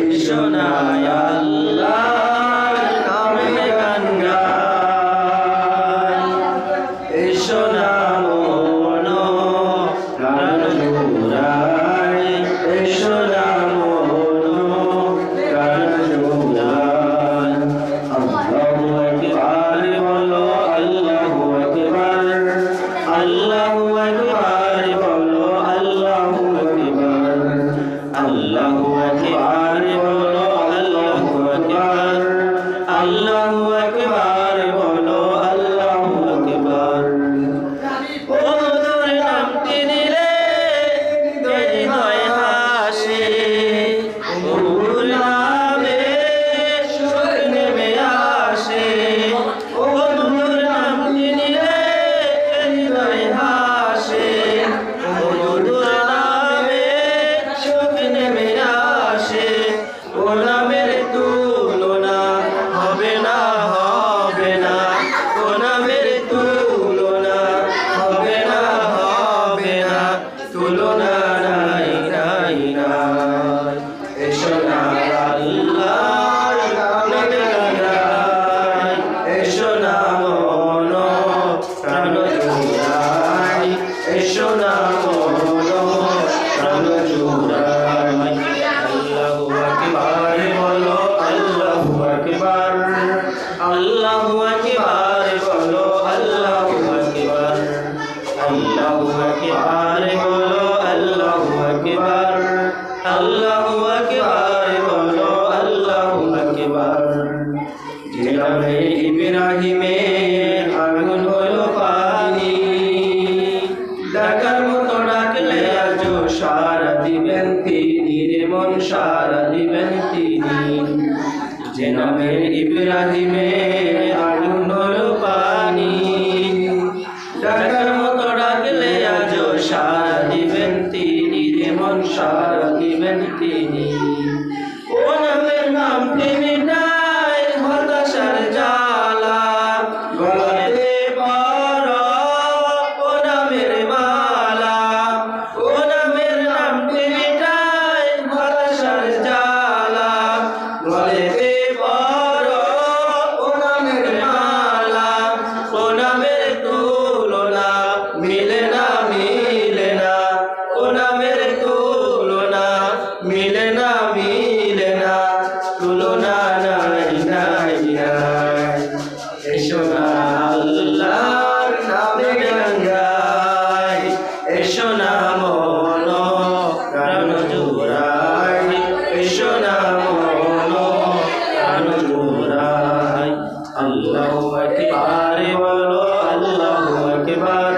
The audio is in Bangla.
এসো না আল্লাহর নামে গান গাই, এসো না মন প্রাণ জুড়াই, এসো না মন প্রাণ জুড়াই। আল্লাহু আকবার বলো, আল্লাহু আকবার, আল্লাহু আকবার বলো, আল্লাহু আকবার, আল্লাহু আকবার বলো, আল্লাহু আকবার, আল্লাহু আকবার বলো, আল্লাহু আকবার। ওর নামটি নিলে হৃদয় হাসে, ওর নামে সুখ নেমে আসে, ওর নামটি নিলে হৃদয় হাসে, ওর নামে সুখ নেমে আসে। ও নামের তুলনা হবে না, হবে না, ও নামের তুলনা হবে না, হবে না, তুলনা নাই, নাই, নাই। এসো না আল্লাহর নামে গান গাই, এসো না মন প্রাণ জুড়াই, এসো না মন প্রাণ জুড়াই। আল্লাহু আকবার বলো, আল্লাহু আকবার, আল্লাহু আকবার বলো, আল্লাহু আকবার, আল্লাহু আকবার বলো, আল্লাহু আকবার, আল্লাহু আকবার বলো, আল্লাহু আকবার। যে নামে ইব্রাহিমের আগুন হলো পানি, ডাকার মতো ডাকলে আজও সারা দিবেন তিনি রে মন, সারা দিবেন তিনি। যে নামে ইব্রাহিমের আগুন হলো পানি, ডাকার মতো ডাকলে আজও সারা দিবেন তিনি রে মন, সারা দিবেন তিনি। ও নামের নামটি মিটায় হতাশার জ্বালা, গলাতে পরো ও নামের মালা, ও নামের নামটি মিটায় হতাশার জ্বালা, গলাতে পরো ও নামের মালা। ও নামের তুলনা মিলে না, মিলে না, ও নামের তুলনা মিলে না, মিলে না, তুলনা নাই, নাই, নাই। এসো না আল্লাহর নামে গান গাই, এসো না মন প্রাণ জুড়াই, এসো না মন প্রাণ জুড়াই। আল্লাহু আকবার বলো, আল্লাহু আকবার,